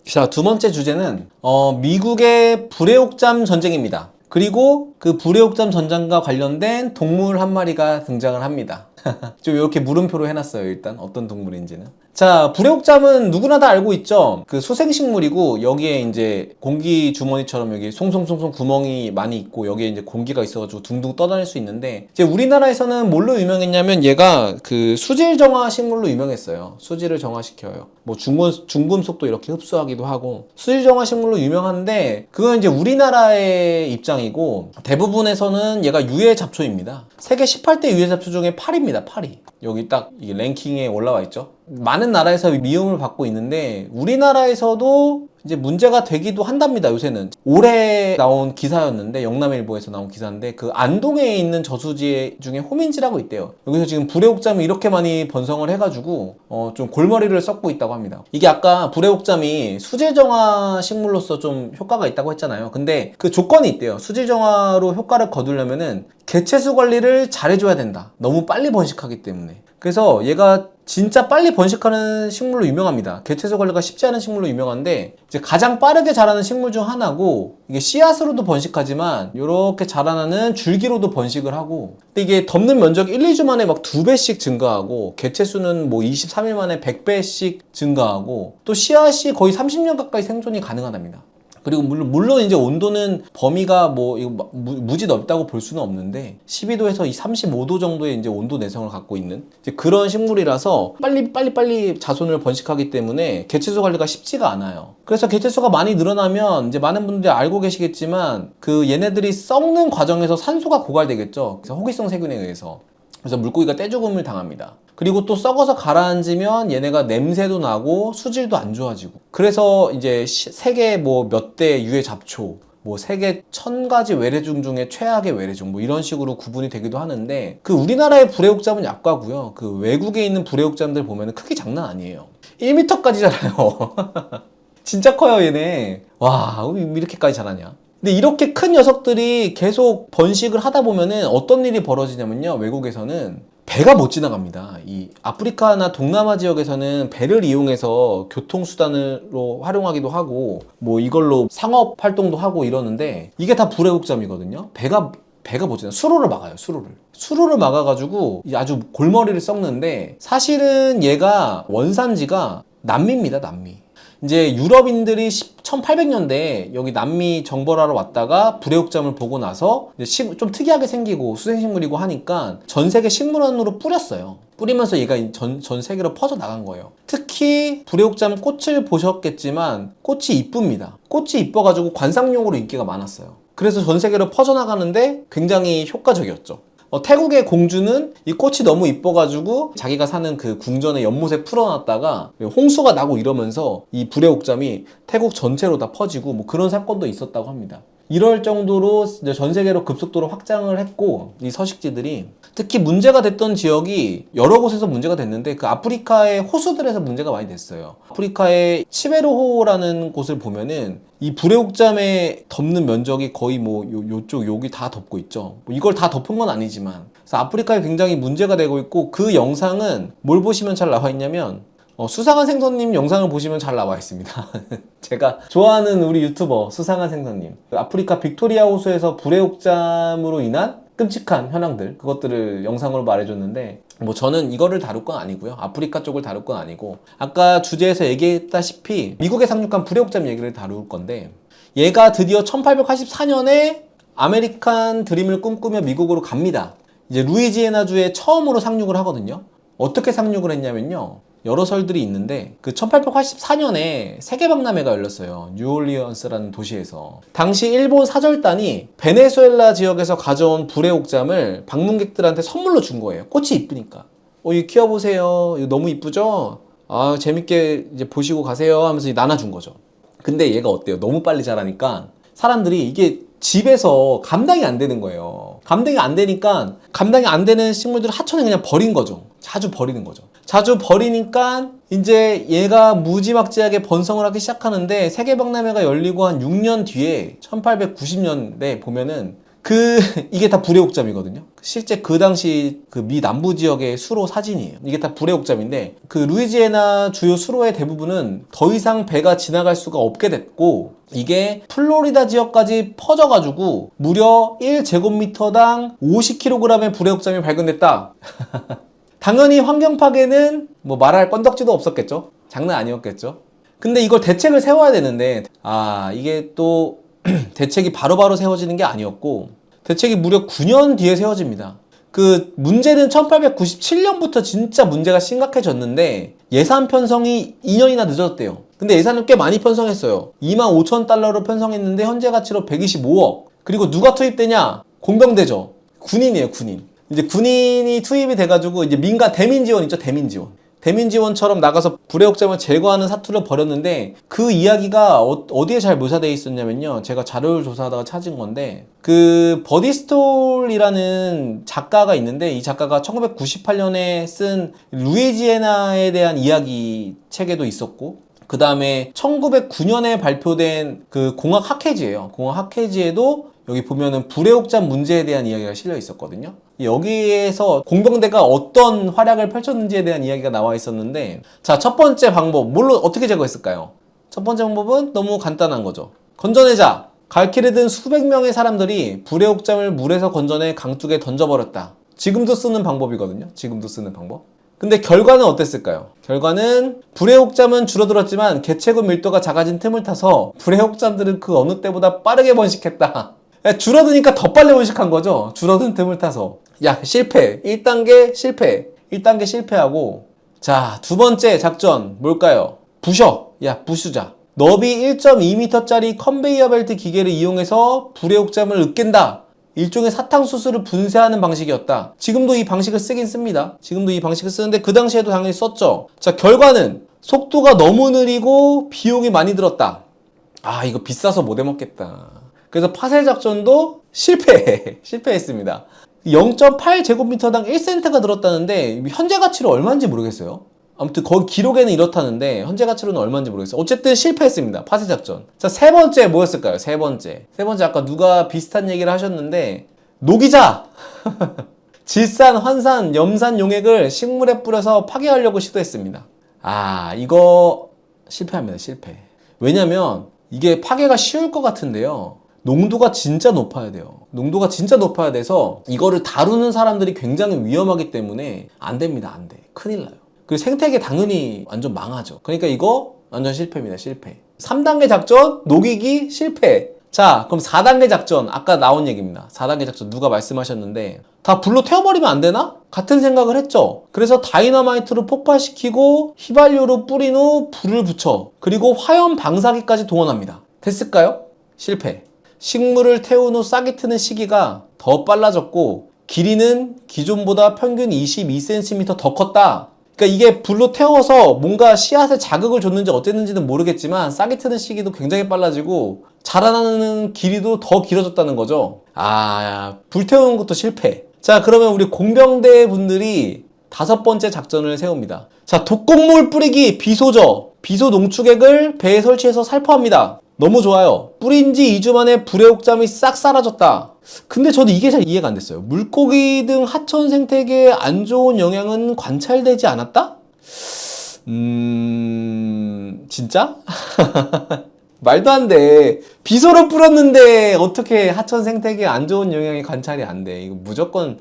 자, 두 번째 주제는 미국의 불의옥잠 전쟁입니다. 그리고 그 불의옥잠 전쟁과 관련된 동물 한 마리가 등장을 합니다. 좀 이렇게 물음표로 해놨어요. 일단 어떤 동물인지는. 자, 불의옥잠은 누구나 다 알고 있죠. 그 수생식물이고 여기에 이제 공기 주머니처럼 여기 송송송송 구멍이 많이 있고 여기에 이제 공기가 있어가지고 둥둥 떠다닐 수 있는데, 이제 우리나라에서는 뭘로 유명했냐면 얘가 그 수질 정화 식물로 유명했어요. 수질을 정화시켜요. 뭐 중금속도 이렇게 흡수하기도 하고 수질 정화 식물로 유명한데, 그건 이제 우리나라의 입장이고 대부분에서는 얘가 유해 잡초입니다. 세계 18대 유해 잡초 중에 8입니다. 8위. 여기 딱 이게 랭킹에 올라와 있죠. 많은 나라에서 미움을 받고 있는데 우리나라에서도 이제 문제가 되기도 한답니다. 요새는 올해 나온 기사였는데, 영남일보에서 나온 기사인데, 그 안동에 있는 저수지 중에 호민지라고 있대요. 여기서 지금 불의옥잠이 이렇게 많이 번성을 해가지고 좀 골머리를 썩고 있다고 합니다. 이게 아까 불의옥잠이 수질정화 식물로서 좀 효과가 있다고 했잖아요. 근데 그 조건이 있대요. 수질정화로 효과를 거두려면은 개체수 관리를 잘해줘야 된다. 너무 빨리 번식하기 때문에. 그래서 얘가 진짜 빨리 번식하는 식물로 유명합니다. 개체수 관리가 쉽지 않은 식물로 유명한데, 이제 가장 빠르게 자라는 식물 중 하나고, 이게 씨앗으로도 번식하지만 이렇게 자라나는 줄기로도 번식을 하고, 근데 이게 덮는 면적이 1, 2주 만에 막 2배씩 증가하고, 개체수는 뭐 23일 만에 100배씩 증가하고, 또 씨앗이 거의 30년 가까이 생존이 가능하답니다. 그리고 물론 이제 온도는 범위가 뭐 이거 무지 넓다고 볼 수는 없는데 12도에서 이 35도 정도의 이제 온도 내성을 갖고 있는 이제 그런 식물이라서 빨리 자손을 번식하기 때문에 개체수 관리가 쉽지가 않아요. 그래서 개체수가 많이 늘어나면 이제 많은 분들이 알고 계시겠지만 그 얘네들이 썩는 과정에서 산소가 고갈되겠죠. 그래서 호기성 세균에 의해서. 그래서 물고기가 떼죽음을 당합니다. 그리고 또 썩어서 가라앉으면 얘네가 냄새도 나고 수질도 안 좋아지고, 그래서 이제 세계 뭐 몇 대 유해 잡초, 뭐 세계 1000가지 외래종 중에 최악의 외래종, 뭐 이런 식으로 구분이 되기도 하는데, 그 우리나라의 불의옥잠은 약과고요. 그 외국에 있는 불의옥잠들 보면 크기 장난 아니에요. 1m까지 자라요. 진짜 커요 얘네. 와, 이렇게까지 자라냐. 근데 이렇게 큰 녀석들이 계속 번식을 하다 보면은 어떤 일이 벌어지냐면요, 외국에서는 배가 못 지나갑니다. 이 아프리카나 동남아 지역에서는 배를 이용해서 교통수단으로 활용하기도 하고 뭐 이걸로 상업 활동도 하고 이러는데, 이게 다 불의옥잠이거든요. 배가 못 지나. 수로를 막아요. 수로를 막아가지고 아주 골머리를 썩는데, 사실은 얘가 원산지가 남미입니다. 남미. 이제 유럽인들이 1800년대에 여기 남미 정벌하러 왔다가 불의옥잠을 보고 나서 이제 좀 특이하게 생기고 수생식물이고 하니까 전 세계 식물원으로 뿌렸어요. 뿌리면서 얘가 전 세계로 퍼져 나간 거예요. 특히 불의옥잠 꽃을 보셨겠지만 꽃이 이쁩니다. 꽃이 이뻐가지고 관상용으로 인기가 많았어요. 그래서 전 세계로 퍼져나가는데 굉장히 효과적이었죠. 태국의 공주는 이 꽃이 너무 이뻐가지고 자기가 사는 그 궁전의 연못에 풀어놨다가 홍수가 나고 이러면서 이 불의옥잠이 태국 전체로 다 퍼지고 뭐 그런 사건도 있었다고 합니다. 이럴 정도로 이제 전 세계로 급속도로 확장을 했고, 이 서식지들이 특히 문제가 됐던 지역이 여러 곳에서 문제가 됐는데, 그 아프리카의 호수들에서 문제가 많이 됐어요. 아프리카의 치베로호라는 곳을 보면은 이 불의옥잠에 덮는 면적이 거의 뭐 요쪽 여기 다 덮고 있죠. 뭐 이걸 다 덮은 건 아니지만, 그래서 아프리카에 굉장히 문제가 되고 있고, 그 영상은 뭘 보시면 잘 나와 있냐면 수상한 생선님 영상을 보시면 잘 나와 있습니다. 제가 좋아하는 우리 유튜버 수상한 생선님, 아프리카 빅토리아 호수에서 불의옥잠으로 인한 끔찍한 현황들, 그것들을 영상으로 말해줬는데, 뭐 저는 이거를 다룰 건 아니고요. 아프리카 쪽을 다룰 건 아니고, 아까 주제에서 얘기했다시피 미국에 상륙한 불의옥잠 얘기를 다룰 건데, 얘가 드디어 1884년에 아메리칸 드림을 꿈꾸며 미국으로 갑니다. 이제 루이지애나주에 처음으로 상륙을 하거든요. 어떻게 상륙을 했냐면요, 여러 설들이 있는데, 그 1884년에 세계박람회가 열렸어요. 뉴올리언스라는 도시에서. 당시 일본 사절단이 베네수엘라 지역에서 가져온 불의옥잠을 방문객들한테 선물로 준 거예요. 꽃이 이쁘니까. 이거 키워보세요. 이거 너무 이쁘죠? 아, 재밌게 이제 보시고 가세요 하면서 나눠준 거죠. 근데 얘가 어때요? 너무 빨리 자라니까 사람들이 이게 집에서 감당이 안 되는 거예요. 감당이 안 되니까, 감당이 안 되는 식물들을 하천에 그냥 버린 거죠. 자주 버리는 거죠. 자주 버리니까 이제 얘가 무지막지하게 번성을 하기 시작하는데, 세계박람회가 열리고 한 6년 뒤에 1890년대 보면은 이게 다 불의 옥잠이거든요. 실제 그 당시 그 미 남부 지역의 수로 사진이에요. 이게 다 불의 옥잠인데 그 루이지애나 주요 수로의 대부분은 더 이상 배가 지나갈 수가 없게 됐고 이게 플로리다 지역까지 퍼져가지고 무려 1제곱미터당 50kg의 불의 옥잠이 발견됐다. 당연히 환경 파괴는 뭐 말할 건덕지도 없었겠죠. 장난 아니었겠죠. 근데 이걸 대책을 세워야 되는데 이게 또 대책이 바로바로 세워지는 게 아니었고 대책이 무려 9년 뒤에 세워집니다. 그 문제는 1897년부터 진짜 문제가 심각해졌는데 예산 편성이 2년이나 늦었대요. 근데 예산을 꽤 많이 편성했어요. 25,000달러로 편성했는데 현재 가치로 125억. 그리고 누가 투입되냐? 공병대죠. 군인이에요, 군인. 이제 군인이 투입이 돼가지고 이제 민간 대민 지원 있죠, 대민 지원. 대민 지원처럼 나가서 불의 옥잠을 제거하는 사투를 벌였는데 그 이야기가 어디에 잘 묘사되어 있었냐면요. 제가 자료를 조사하다가 찾은 건데 그 버디 스톨이라는 작가가 있는데 이 작가가 1998년에 쓴 루이지애나에 대한 이야기 책에도 있었고 그 다음에 1909년에 발표된 그 공학 학회지예요. 공학 학회지에도 여기 보면은 불의 옥잠 문제에 대한 이야기가 실려 있었거든요. 여기에서 공병대가 어떤 활약을 펼쳤는지에 대한 이야기가 나와 있었는데 자, 첫 번째 방법 어떻게 제거했을까요? 첫 번째 방법은 너무 간단한 거죠. 건져내자. 갈길에 든 수백 명의 사람들이 불의 옥잠을 물에서 건져내 강둑에 던져버렸다. 지금도 쓰는 방법이거든요. 지금도 쓰는 방법. 근데 결과는 어땠을까요? 결과는 불의 옥잠은 줄어들었지만 개체구 밀도가 작아진 틈을 타서 불의 옥잠들은 그 어느 때보다 빠르게 번식했다. 줄어드니까 더 빨리 번식한 거죠. 줄어든 틈을 타서. 실패. 1단계 실패. 1단계 실패하고 자, 두 번째 작전 뭘까요? 부셔. 부수자. 너비 1.2m짜리 컨베이어 벨트 기계를 이용해서 불의 옥잠을 으깬다. 일종의 사탕수수를 분쇄하는 방식이었다. 지금도 이 방식을 쓰긴 씁니다. 지금도 이 방식을 쓰는데 그 당시에도 당연히 썼죠. 자, 결과는 속도가 너무 느리고 비용이 많이 들었다. 이거 비싸서 못 해먹겠다. 그래서 파쇄 작전도 실패했습니다. 0.8제곱미터당 1센트가 들었다는데 현재 가치로 얼마인지 모르겠어요. 아무튼 거기 기록에는 이렇다는데 현재 가치로는 얼마인지 모르겠어요. 어쨌든 실패했습니다. 파쇄 작전. 자, 세 번째 뭐였을까요? 세 번째 아까 누가 비슷한 얘기를 하셨는데 녹이자. 질산, 환산, 염산 용액을 식물에 뿌려서 파괴하려고 시도했습니다. 이거 실패합니다. 실패. 왜냐면 이게 파괴가 쉬울 것 같은데요. 농도가 진짜 높아야 돼요. 농도가 진짜 높아야 돼서 이거를 다루는 사람들이 굉장히 위험하기 때문에 안 됩니다. 안 돼. 큰일 나요. 그리고 생태계 당연히 완전 망하죠. 그러니까 이거 완전 실패입니다. 실패. 3단계 작전 녹이기 실패. 자, 그럼 4단계 작전 아까 나온 얘기입니다. 4단계 작전 누가 말씀하셨는데 다 불로 태워버리면 안 되나? 같은 생각을 했죠. 그래서 다이너마이트로 폭발시키고 휘발유로 뿌린 후 불을 붙여 그리고 화염 방사기까지 동원합니다. 됐을까요? 실패. 식물을 태운 후 싹이 트는 시기가 더 빨라졌고 길이는 기존보다 평균 22cm 더 컸다. 그러니까 이게 불로 태워서 뭔가 씨앗에 자극을 줬는지 어쨌는지는 모르겠지만 싹이 트는 시기도 굉장히 빨라지고 자라나는 길이도 더 길어졌다는 거죠. 불태우는 것도 실패. 자, 그러면 우리 공병대 분들이 5번째 작전을 세웁니다. 자, 독극물 뿌리기 비소저. 비소 농축액을 배에 설치해서 살포합니다. 너무 좋아요. 뿌린 지 2주 만에 불의 옥잠이 싹 사라졌다. 근데 저는 이게 잘 이해가 안 됐어요. 물고기 등 하천 생태계에 안 좋은 영향은 관찰되지 않았다? 진짜? 말도 안 돼. 비소를 뿌렸는데 어떻게 하천 생태계에 안 좋은 영향이 관찰이 안 돼. 이거 무조건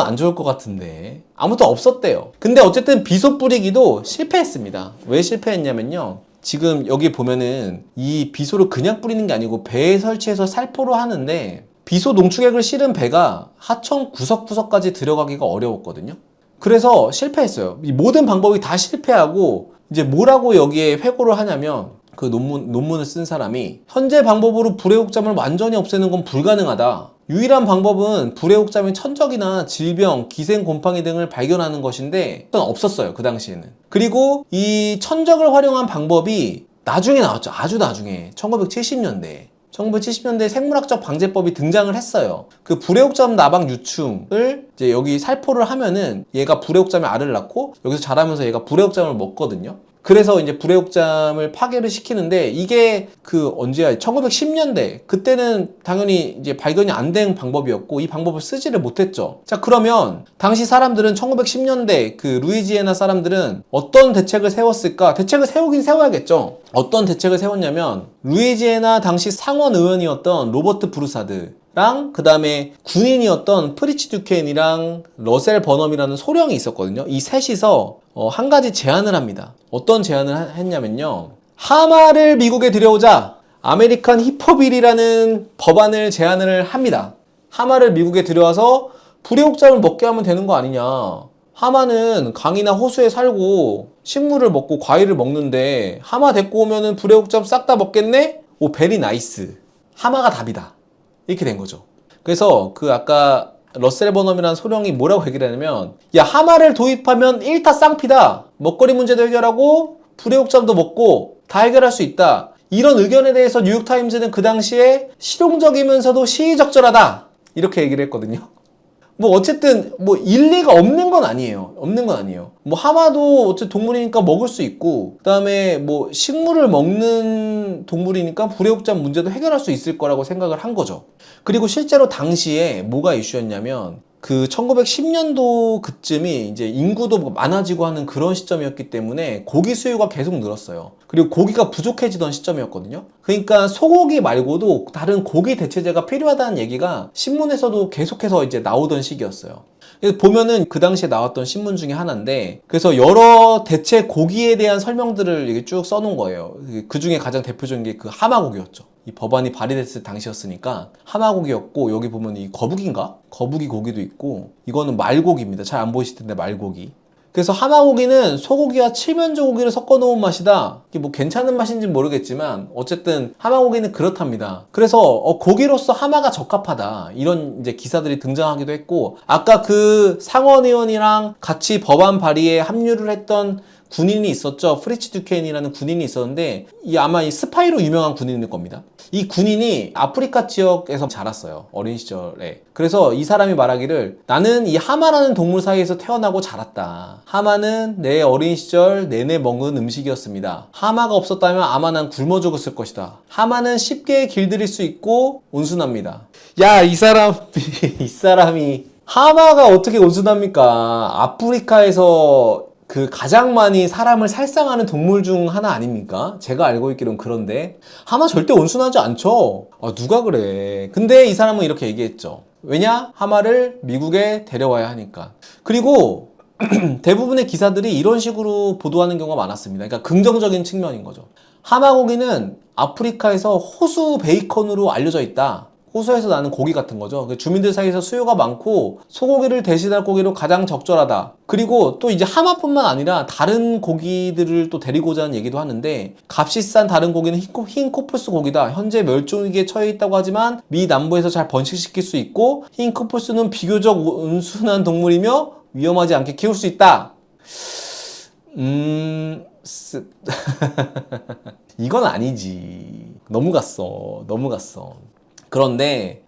안 좋을 것 같은데. 아무튼 없었대요. 근데 어쨌든 비소 뿌리기도 실패했습니다. 왜 실패했냐면요. 지금 여기 보면은 이 비소를 그냥 뿌리는 게 아니고 배에 설치해서 살포로 하는데 비소 농축액을 실은 배가 하천 구석구석까지 들어가기가 어려웠거든요. 그래서 실패했어요. 이 모든 방법이 다 실패하고 이제 뭐라고 여기에 회고를 하냐면 그 논문을 쓴 사람이 현재 방법으로 불의 옥잠을 완전히 없애는 건 불가능하다. 유일한 방법은 불의 옥잠의 천적이나 질병, 기생 곰팡이 등을 발견하는 것인데 그건 없었어요. 그 당시에는. 그리고 이 천적을 활용한 방법이 나중에 나왔죠. 아주 나중에 1970년대에 생물학적 방제법이 등장을 했어요. 그 불의 옥잠 나방 유충을 이제 여기 살포를 하면은 얘가 불의 옥잠에 알을 낳고 여기서 자라면서 얘가 불의 옥잠을 먹거든요. 그래서 이제 불의옥잠을 파괴를 시키는데 이게 그 언제야? 1910년대. 그때는 당연히 이제 발견이 안 된 방법이었고 이 방법을 쓰지를 못했죠. 자, 그러면 당시 사람들은 1910년대 그 루이지애나 사람들은 어떤 대책을 세웠을까? 대책을 세우긴 세워야겠죠. 어떤 대책을 세웠냐면 루이지애나 당시 상원 의원이었던 로버트 브루사드 랑 그 다음에 군인이었던 프리츠 듀케인이랑 러셀 버넘이라는 소령이 있었거든요. 이 셋이서 한 가지 제안을 합니다. 어떤 제안을 했냐면요. 하마를 미국에 들여오자 아메리칸 히퍼빌이라는 법안을 제안을 합니다. 하마를 미국에 들여와서 불의옥잠을 먹게 하면 되는 거 아니냐. 하마는 강이나 호수에 살고 식물을 먹고 과일을 먹는데 하마 데리고 오면은 불의옥잠 싹 다 먹겠네? 오, 베리 나이스. 하마가 답이다. 이렇게 된 거죠. 그래서 그 아까 러셀 버넘이라는 소령이 뭐라고 얘기를 하냐면 야, 하마를 도입하면 일타쌍피다. 먹거리 문제도 해결하고 불의옥잠도 먹고 다 해결할 수 있다. 이런 의견에 대해서 뉴욕타임즈는 그 당시에 실용적이면서도 시의적절하다. 이렇게 얘기를 했거든요. 뭐 어쨌든 뭐 일리가 없는 건 아니에요. 뭐 하마도 어쨌든 동물이니까 먹을 수 있고 그다음에 뭐 식물을 먹는 동물이니까 불의옥잠 문제도 해결할 수 있을 거라고 생각을 한 거죠. 그리고 실제로 당시에 뭐가 이슈였냐면 그 1910년도 그쯤이 이제 인구도 많아지고 하는 그런 시점이었기 때문에 고기 수요가 계속 늘었어요. 그리고 고기가 부족해지던 시점이었거든요. 그러니까 소고기 말고도 다른 고기 대체제가 필요하다는 얘기가 신문에서도 계속해서 이제 나오던 시기였어요. 그래서 보면은 그 당시에 나왔던 신문 중에 하나인데 그래서 여러 대체 고기에 대한 설명들을 이렇게 쭉 써놓은 거예요. 그 중에 가장 대표적인 게 그 하마고기였죠. 이 법안이 발의됐을 당시였으니까 하마고기였고 여기 보면 이 거북인가? 거북이 고기도 있고 이거는 말고기입니다. 잘 안 보이실 텐데 말고기. 그래서 하마고기는 소고기와 칠면조 고기를 섞어 놓은 맛이다. 이게 뭐 괜찮은 맛인지는 모르겠지만 어쨌든 하마고기는 그렇답니다. 그래서 고기로서 하마가 적합하다. 이런 이제 기사들이 등장하기도 했고 아까 그 상원 의원이랑 같이 법안 발의에 합류를 했던 군인이 있었죠. 프리츠 듀케인이라는 군인이 있었는데 아마 이 스파이로 유명한 군인일 겁니다. 이 군인이 아프리카 지역에서 자랐어요. 어린 시절에. 그래서 이 사람이 말하기를 나는 이 하마라는 동물 사이에서 태어나고 자랐다. 하마는 내 어린 시절 내내 먹은 음식이었습니다. 하마가 없었다면 아마 난 굶어 죽었을 것이다. 하마는 쉽게 길들일 수 있고 온순합니다. 야, 이 사람이 하마가 어떻게 온순합니까? 아프리카에서 그 가장 많이 사람을 살상하는 동물 중 하나 아닙니까? 제가 알고 있기로는 그런데 하마 절대 온순하지 않죠? 누가 그래. 근데 이 사람은 이렇게 얘기했죠. 왜냐? 하마를 미국에 데려와야 하니까. 그리고 대부분의 기사들이 이런 식으로 보도하는 경우가 많았습니다. 그러니까 긍정적인 측면인 거죠. 하마고기는 아프리카에서 호수 베이컨으로 알려져 있다. 호수에서 나는 고기 같은 거죠. 주민들 사이에서 수요가 많고 소고기를 대신할 고기로 가장 적절하다. 그리고 또 이제 하마뿐만 아니라 다른 고기들을 또 데리고자 하는 얘기도 하는데 값이 싼 다른 고기는 흰 코뿔소 고기다. 현재 멸종위기에 처해 있다고 하지만 미 남부에서 잘 번식시킬 수 있고 흰 코뿔소는 비교적 온순한 동물이며 위험하지 않게 키울 수 있다. 이건 아니지. 너무 갔어. 그런데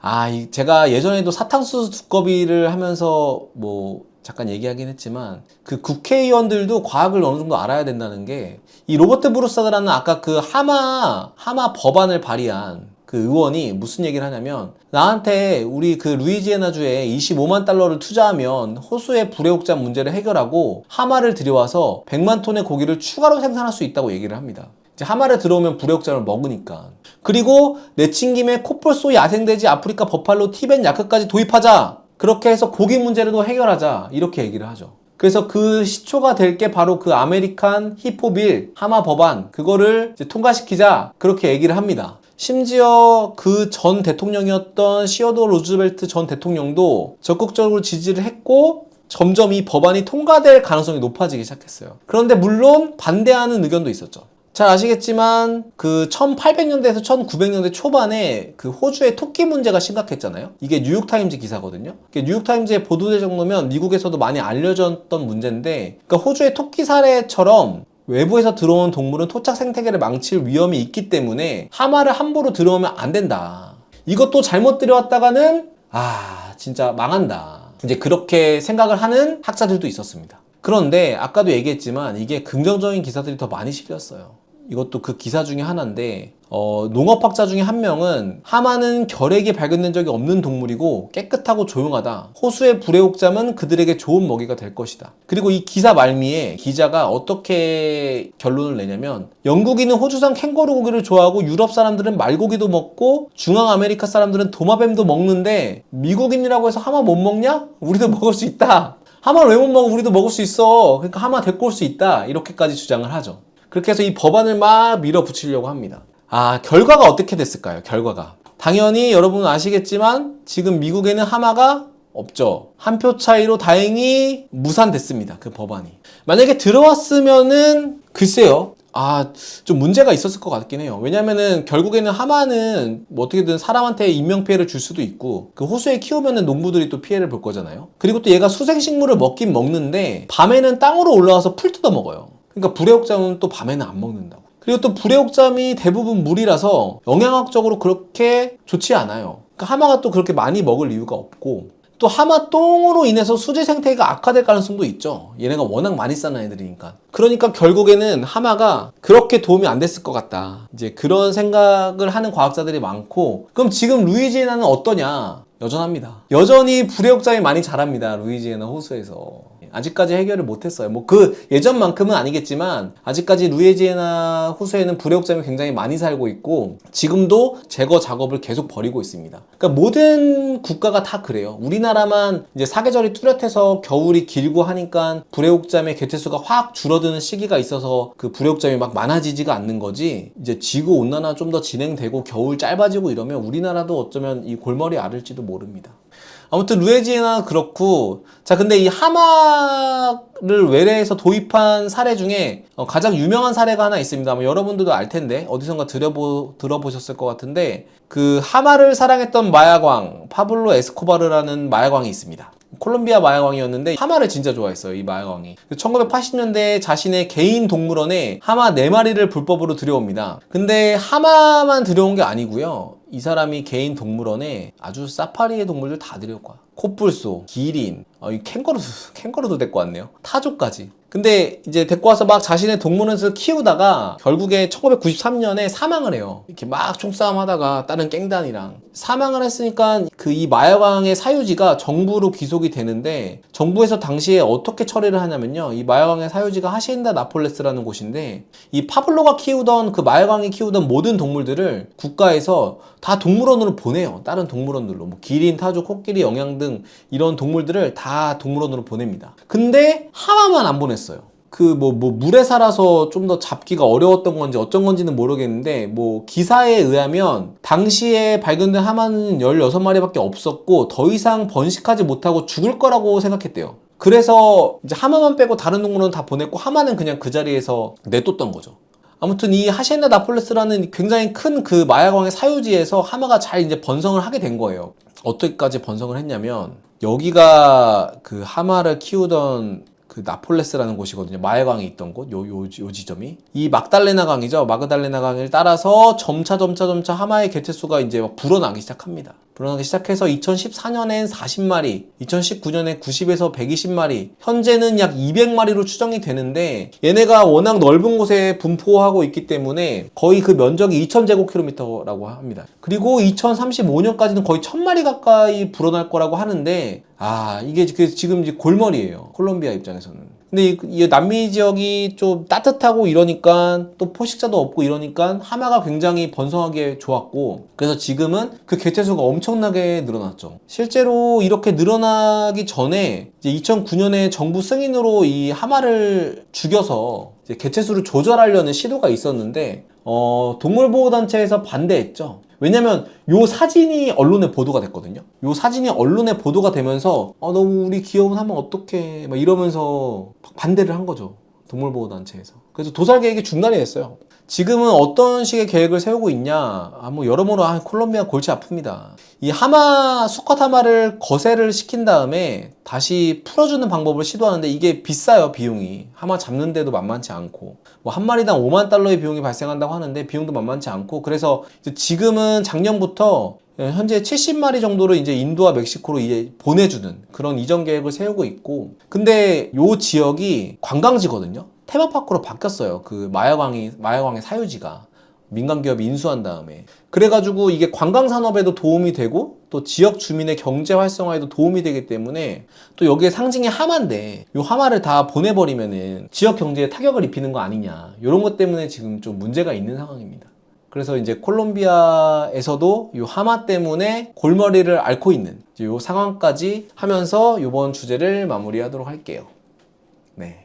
제가 예전에도 사탕수수 두꺼비를 하면서 뭐 잠깐 얘기하긴 했지만 그 국회의원들도 과학을 어느 정도 알아야 된다는 게 이 로버트 브루사드라는 아까 그 하마 법안을 발의한 그 의원이 무슨 얘기를 하냐면 나한테 우리 그 루이지애나주에 25만 달러를 투자하면 호수의 불의옥잠 문제를 해결하고 하마를 들여와서 100만 톤의 고기를 추가로 생산할 수 있다고 얘기를 합니다. 이제 하마를 들어오면 불의옥잠을 먹으니까. 그리고 내친 김에 코뿔소, 야생돼지, 아프리카 버팔로, 티벳 야크까지 도입하자. 그렇게 해서 고기 문제를 해결하자. 이렇게 얘기를 하죠. 그래서 그 시초가 될 게 바로 그 아메리칸 히포빌 하마 법안 그거를 이제 통과시키자. 그렇게 얘기를 합니다. 심지어 그 전 대통령이었던 시어도어 루즈벨트 전 대통령도 적극적으로 지지를 했고 점점 이 법안이 통과될 가능성이 높아지기 시작했어요. 그런데 물론 반대하는 의견도 있었죠. 잘 아시겠지만 그 1800년대에서 1900년대 초반에 그 호주의 토끼 문제가 심각했잖아요. 이게 뉴욕타임즈 기사거든요. 뉴욕타임즈에 보도될 정도면 미국에서도 많이 알려졌던 문제인데 그러니까 호주의 토끼 사례처럼 외부에서 들어온 동물은 토착 생태계를 망칠 위험이 있기 때문에 하마를 함부로 들어오면 안 된다. 이것도 잘못 들여왔다가는 진짜 망한다. 이제 그렇게 생각을 하는 학자들도 있었습니다. 그런데 아까도 얘기했지만 이게 긍정적인 기사들이 더 많이 실렸어요. 이것도 그 기사 중에 하나인데 농업학자 중에 한 명은 하마는 결핵이 발견된 적이 없는 동물이고 깨끗하고 조용하다. 호수의 불의옥잠은 그들에게 좋은 먹이가 될 것이다. 그리고 이 기사 말미에 기자가 어떻게 결론을 내냐면 영국인은 호주산 캥거루 고기를 좋아하고 유럽 사람들은 말고기도 먹고 중앙아메리카 사람들은 도마뱀도 먹는데 미국인이라고 해서 하마 못 먹냐? 우리도 먹을 수 있다. 하마를 왜 못 먹어? 우리도 먹을 수 있어. 그러니까 하마 데리고 올 수 있다. 이렇게까지 주장을 하죠. 그렇게 해서 이 법안을 막 밀어붙이려고 합니다. 결과가 어떻게 됐을까요? 결과가. 당연히 여러분 아시겠지만 지금 미국에는 하마가 없죠. 한 표 차이로 다행히 무산됐습니다. 그 법안이. 만약에 들어왔으면은 글쎄요. 좀 문제가 있었을 것 같긴 해요. 왜냐면은 결국에는 하마는 뭐 어떻게든 사람한테 인명피해를 줄 수도 있고 그 호수에 키우면은 농부들이 또 피해를 볼 거잖아요. 그리고 또 얘가 수생식물을 먹긴 먹는데 밤에는 땅으로 올라와서 풀 뜯어 먹어요. 그러니까 불의옥잠은 또 밤에는 안 먹는다고. 그리고 또 불의옥잠이 대부분 물이라서 영양학적으로 그렇게 좋지 않아요. 그러니까 하마가 또 그렇게 많이 먹을 이유가 없고 또 하마 똥으로 인해서 수질 생태계가 악화될 가능성도 있죠. 얘네가 워낙 많이 싸는 애들이니까. 그러니까 결국에는 하마가 그렇게 도움이 안 됐을 것 같다. 이제 그런 생각을 하는 과학자들이 많고 그럼 지금 루이지애나는 어떠냐? 여전합니다. 여전히 불의옥잠이 많이 자랍니다. 루이지애나 호수에서. 아직까지 해결을 못했어요. 뭐 그 예전만큼은 아니겠지만 아직까지 루이지애나 호수에는 불의옥잠이 굉장히 많이 살고 있고 지금도 제거 작업을 계속 벌이고 있습니다. 그러니까 모든 국가가 다 그래요. 우리나라만 이제 사계절이 뚜렷해서 겨울이 길고 하니까 불의옥잠의 개체수가 확 줄어드는 시기가 있어서 그 불의옥잠이 막 많아지지가 않는 거지. 이제 지구 온난화 좀 더 진행되고 겨울 짧아지고 이러면 우리나라도 어쩌면 이 골머리 앓을지도 모릅니다. 아무튼 루이지애나 그렇고 자 근데 이 하마를 외래에서 도입한 사례 중에 가장 유명한 사례가 하나 있습니다. 아마 여러분들도 알 텐데 어디선가 들어보셨을 것 같은데 그 하마를 사랑했던 마야광 파블로 에스코바르라는 마야광이 있습니다. 콜롬비아 마야광이었는데 하마를 진짜 좋아했어요. 이 마야광이 1980년대에 자신의 개인 동물원에 하마 4마리를 불법으로 들여옵니다. 근데 하마만 들여온 게 아니고요. 이 사람이 개인 동물원에 아주 사파리의 동물들 다 들여올 거야. 코뿔소, 기린, 이 캥거루도 데리고 왔네요. 타조까지. 근데 이제 데리고 와서 막 자신의 동물원에서 키우다가 결국에 1993년에 사망을 해요. 이렇게 막 총싸움 하다가 다른 갱단이랑 사망을 했으니까 그 이 마야광의 사유지가 정부로 귀속이 되는데 정부에서 당시에 어떻게 처리를 하냐면요. 이 마야광의 사유지가 하시엔다 나폴레스라는 곳인데 이 파블로가 키우던 그 마야광이 키우던 모든 동물들을 국가에서 다 동물원으로 보내요. 다른 동물원들로 뭐 기린, 타조, 코끼리, 영양 등 이런 동물들을 다 동물원으로 보냅니다. 근데 하마만 안 보냈어요. 그 물에 살아서 좀 더 잡기가 어려웠던 건지 어쩐 건지는 모르겠는데 뭐 기사에 의하면 당시에 발견된 하마는 16마리밖에 없었고 더 이상 번식하지 못하고 죽을 거라고 생각했대요. 그래서 이제 하마만 빼고 다른 동물원은 다 보냈고 하마는 그냥 그 자리에서 내뒀던 거죠. 아무튼 이 하시엔다 나폴레스라는 굉장히 큰 그 마야광의 사유지에서 하마가 잘 이제 번성을 하게 된 거예요. 어떻게까지 번성을 했냐면 여기가 그 하마를 키우던 그 나폴레스라는 곳이거든요. 마야광이 있던 곳, 요 지점이. 이 magdalena 강이죠. magdalena 강을 따라서 점차 하마의 개체수가 이제 막 불어나기 시작합니다. 불어나기 시작해서 2014년엔 40마리, 2019년에 90에서 120마리, 현재는 약 200마리로 추정이 되는데 얘네가 워낙 넓은 곳에 분포하고 있기 때문에 거의 그 면적이 2000제곱킬로미터라고 합니다. 그리고 2035년까지는 거의 1000마리 가까이 불어날 거라고 하는데 이게 지금 이제 골머리예요. 콜롬비아 입장에서는. 근데 이 남미 지역이 좀 따뜻하고 이러니까 또 포식자도 없고 이러니까 하마가 굉장히 번성하기에 좋았고 그래서 지금은 그 개체수가 엄청나게 늘어났죠. 실제로 이렇게 늘어나기 전에 이제 2009년에 정부 승인으로 이 하마를 죽여서 이제 개체수를 조절하려는 시도가 있었는데 동물보호단체에서 반대했죠. 왜냐면 요 사진이 언론에 보도가 됐거든요. 요 사진이 언론에 보도가 되면서 너무 우리 귀여운 하마 어떡해 막 이러면서 반대를 한 거죠. 동물보호단체에서. 그래서 도살 계획이 중단이 됐어요. 지금은 어떤 식의 계획을 세우고 있냐 뭐 여러모로 콜롬비아 골치 아픕니다. 이 하마 수컷 하마를 거세를 시킨 다음에 다시 풀어주는 방법을 시도하는데 이게 비싸요. 비용이 하마 잡는데도 만만치 않고 뭐 한 마리당 $50,000의 비용이 발생한다고 하는데 비용도 만만치 않고 그래서 이제 지금은 작년부터 현재 70마리 정도를 이제 인도와 멕시코로 이제 보내주는 그런 이전 계획을 세우고 있고, 근데 요 지역이 관광지거든요. 테마파크로 바뀌었어요. 그 마약왕의 사유지가 민간 기업이 인수한 다음에. 그래가지고 이게 관광 산업에도 도움이 되고 또 지역 주민의 경제 활성화에도 도움이 되기 때문에, 또 여기에 상징이 하마인데 요 하마를 다 보내버리면은 지역 경제에 타격을 입히는 거 아니냐, 이런 것 때문에 지금 좀 문제가 있는 상황입니다. 그래서 이제 콜롬비아에서도 요 하마 때문에 골머리를 앓고 있는 요 상황까지 하면서 요번 주제를 마무리하도록 할게요. 네.